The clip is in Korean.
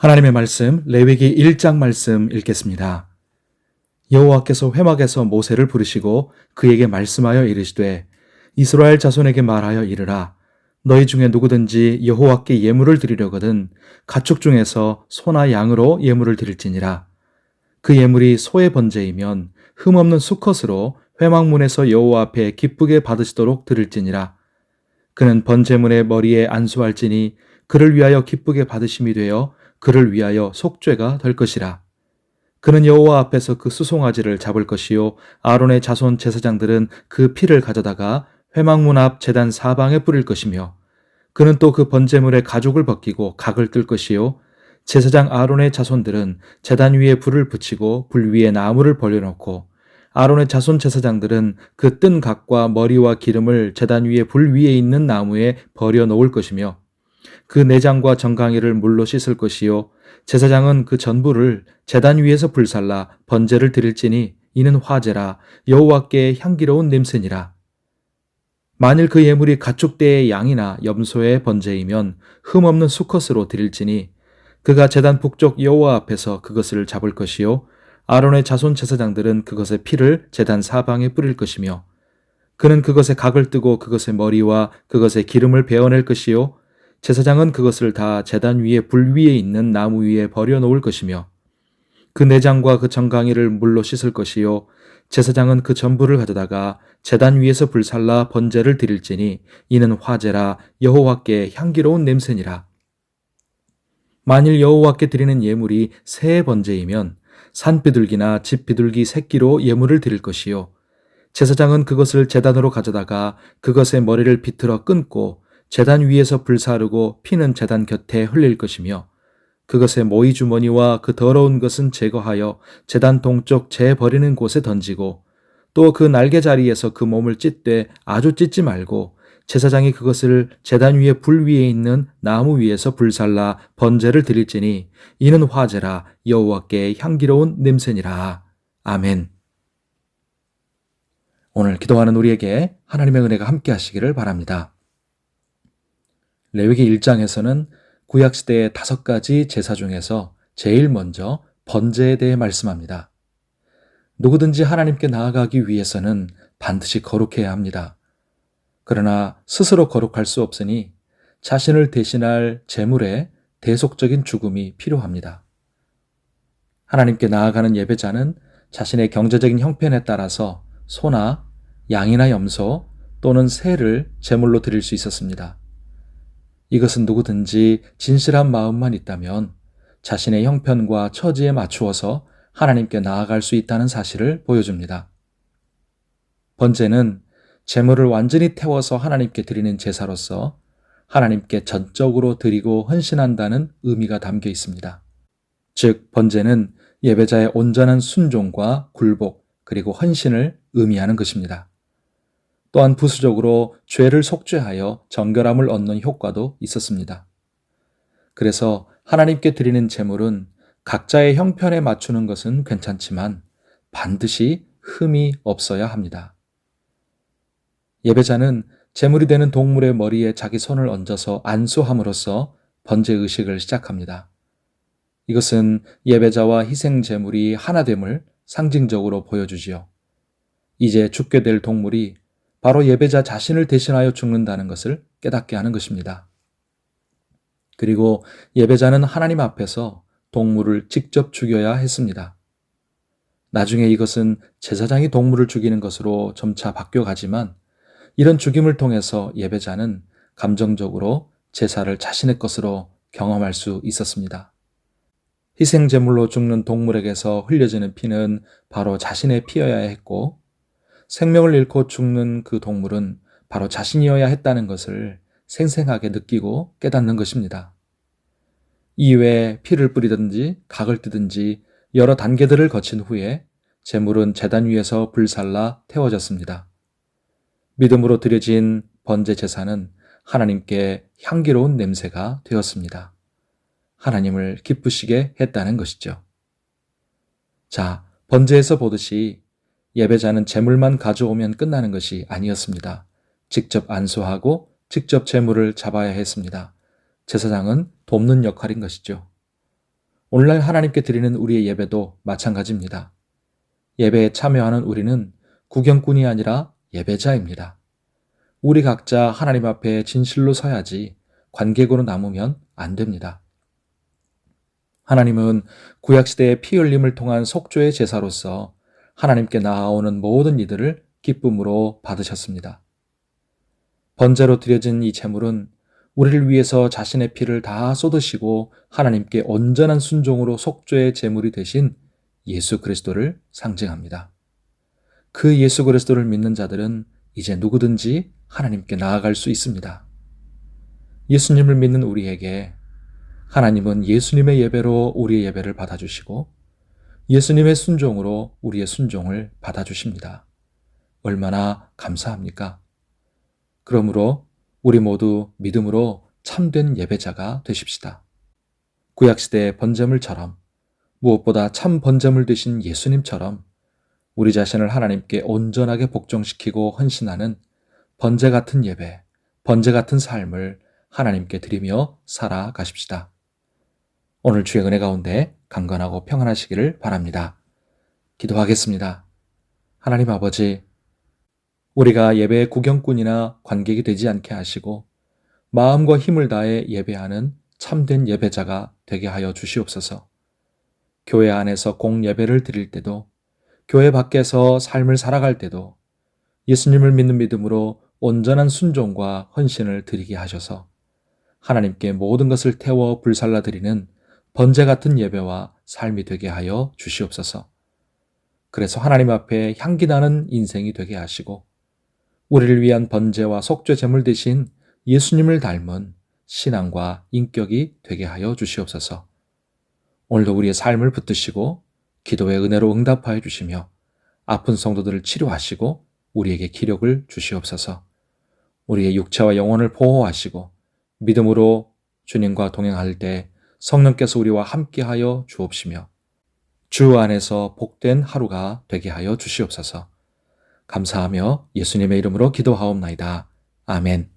하나님의 말씀, 레위기 1장 말씀 읽겠습니다. 여호와께서 회막에서 모세를 부르시고 그에게 말씀하여 이르시되 이스라엘 자손에게 말하여 이르라. 너희 중에 누구든지 여호와께 예물을 드리려거든 가축 중에서 소나 양으로 예물을 드릴지니라. 그 예물이 소의 번제이면 흠없는 수컷으로 회막문에서 여호와 앞에 기쁘게 받으시도록 드릴지니라. 그는 번제물의 머리에 안수할지니 그를 위하여 기쁘게 받으심이 되어 그를 위하여 속죄가 될 것이라. 그는 여호와 앞에서 그 수송아지를 잡을 것이요 아론의 자손 제사장들은 그 피를 가져다가 회막문 앞 제단 사방에 뿌릴 것이며 그는 또 그 번제물의 가죽을 벗기고 각을 뜰 것이요 제사장 아론의 자손들은 제단 위에 불을 붙이고 불 위에 나무를 벌려놓고 아론의 자손 제사장들은 그 뜬 각과 머리와 기름을 제단 위에 불 위에 있는 나무에 버려 놓을 것이며 그 내장과 정강이를 물로 씻을 것이요 제사장은 그 전부를 제단 위에서 불살라 번제를 드릴지니 이는 화제라 여호와께 향기로운 냄새니라. 만일 그 예물이 가축대의 양이나 염소의 번제이면 흠없는 수컷으로 드릴지니 그가 제단 북쪽 여호와 앞에서 그것을 잡을 것이요 아론의 자손 제사장들은 그것의 피를 제단 사방에 뿌릴 것이며 그는 그것의 각을 뜨고 그것의 머리와 그것의 기름을 베어낼 것이요 제사장은 그것을 다 제단 위에 불 위에 있는 나무 위에 버려 놓을 것이며 그 내장과 그 정강이를 물로 씻을 것이요 제사장은 그 전부를 가져다가 제단 위에서 불살라 번제를 드릴지니 이는 화제라 여호와께 향기로운 냄새니라. 만일 여호와께 드리는 예물이 새의 번제이면 산비둘기나 집비둘기 새끼로 예물을 드릴 것이요 제사장은 그것을 제단으로 가져다가 그것의 머리를 비틀어 끊고 제단 위에서 불사르고 피는 제단 곁에 흘릴 것이며 그것의 모이 주머니와 그 더러운 것은 제거하여 제단 동쪽 재 버리는 곳에 던지고 또 그 날개 자리에서 그 몸을 찢되 아주 찢지 말고 제사장이 그것을 제단 위에 불 위에 있는 나무 위에서 불살라 번제를 드릴지니 이는 화제라 여호와께 향기로운 냄새니라. 아멘. 오늘 기도하는 우리에게 하나님의 은혜가 함께 하시기를 바랍니다. 레위기 1장에서는 구약시대의 5가지 제사 중에서 제일 먼저 번제에 대해 말씀합니다. 누구든지 하나님께 나아가기 위해서는 반드시 거룩해야 합니다. 그러나 스스로 거룩할 수 없으니 자신을 대신할 제물의 대속적인 죽음이 필요합니다. 하나님께 나아가는 예배자는 자신의 경제적인 형편에 따라서 소나 양이나 염소 또는 새를 제물로 드릴 수 있었습니다. 이것은 누구든지 진실한 마음만 있다면 자신의 형편과 처지에 맞추어서 하나님께 나아갈 수 있다는 사실을 보여줍니다. 번제는 제물을 완전히 태워서 하나님께 드리는 제사로서 하나님께 전적으로 드리고 헌신한다는 의미가 담겨 있습니다. 즉, 번제는 예배자의 온전한 순종과 굴복 그리고 헌신을 의미하는 것입니다. 또한 부수적으로 죄를 속죄하여 정결함을 얻는 효과도 있었습니다. 그래서 하나님께 드리는 제물은 각자의 형편에 맞추는 것은 괜찮지만 반드시 흠이 없어야 합니다. 예배자는 제물이 되는 동물의 머리에 자기 손을 얹어서 안수함으로써 번제 의식을 시작합니다. 이것은 예배자와 희생 제물이 하나됨을 상징적으로 보여주지요. 이제 죽게 될 동물이 바로 예배자 자신을 대신하여 죽는다는 것을 깨닫게 하는 것입니다. 그리고 예배자는 하나님 앞에서 동물을 직접 죽여야 했습니다. 나중에 이것은 제사장이 동물을 죽이는 것으로 점차 바뀌어가지만 이런 죽임을 통해서 예배자는 감정적으로 제사를 자신의 것으로 경험할 수 있었습니다. 희생 제물로 죽는 동물에게서 흘려지는 피는 바로 자신의 피여야 했고 생명을 잃고 죽는 그 동물은 바로 자신이어야 했다는 것을 생생하게 느끼고 깨닫는 것입니다. 이외에 피를 뿌리든지 각을 뜨든지 여러 단계들을 거친 후에 제물은 제단 위에서 불살라 태워졌습니다. 믿음으로 드려진 번제 제사는 하나님께 향기로운 냄새가 되었습니다. 하나님을 기쁘시게 했다는 것이죠. 자, 번제에서 보듯이 예배자는 제물만 가져오면 끝나는 것이 아니었습니다. 직접 안수하고 직접 제물을 잡아야 했습니다. 제사장은 돕는 역할인 것이죠. 오늘날 하나님께 드리는 우리의 예배도 마찬가지입니다. 예배에 참여하는 우리는 구경꾼이 아니라 예배자입니다. 우리 각자 하나님 앞에 진실로 서야지 관객으로 남으면 안 됩니다. 하나님은 구약시대의 피 흘림을 통한 속죄의 제사로서 하나님께 나아오는 모든 이들을 기쁨으로 받으셨습니다. 번제로 드려진 이 제물은 우리를 위해서 자신의 피를 다 쏟으시고 하나님께 온전한 순종으로 속죄의 제물이 되신 예수 그리스도를 상징합니다. 그 예수 그리스도를 믿는 자들은 이제 누구든지 하나님께 나아갈 수 있습니다. 예수님을 믿는 우리에게 하나님은 예수님의 예배로 우리의 예배를 받아주시고 예수님의 순종으로 우리의 순종을 받아주십니다. 얼마나 감사합니까? 그러므로 우리 모두 믿음으로 참된 예배자가 되십시다. 구약시대의 번제물처럼 무엇보다 참 번제물 되신 예수님처럼 우리 자신을 하나님께 온전하게 복종시키고 헌신하는 번제 같은 예배, 번제 같은 삶을 하나님께 드리며 살아가십시다. 오늘 주의 은혜 가운데 강건하고 평안하시기를 바랍니다. 기도하겠습니다. 하나님 아버지, 우리가 예배의 구경꾼이나 관객이 되지 않게 하시고 마음과 힘을 다해 예배하는 참된 예배자가 되게 하여 주시옵소서. 교회 안에서 공예배를 드릴 때도 교회 밖에서 삶을 살아갈 때도 예수님을 믿는 믿음으로 온전한 순종과 헌신을 드리게 하셔서 하나님께 모든 것을 태워 불살라 드리는 번제 같은 예배와 삶이 되게 하여 주시옵소서. 그래서 하나님 앞에 향기 나는 인생이 되게 하시고 우리를 위한 번제와 속죄 제물 대신 예수님을 닮은 신앙과 인격이 되게 하여 주시옵소서. 오늘도 우리의 삶을 붙드시고 기도의 은혜로 응답하여 주시며 아픈 성도들을 치료하시고 우리에게 기력을 주시옵소서. 우리의 육체와 영혼을 보호하시고 믿음으로 주님과 동행할 때 성령께서 우리와 함께하여 주옵시며 주 안에서 복된 하루가 되게 하여 주시옵소서. 감사하며 예수님의 이름으로 기도하옵나이다. 아멘.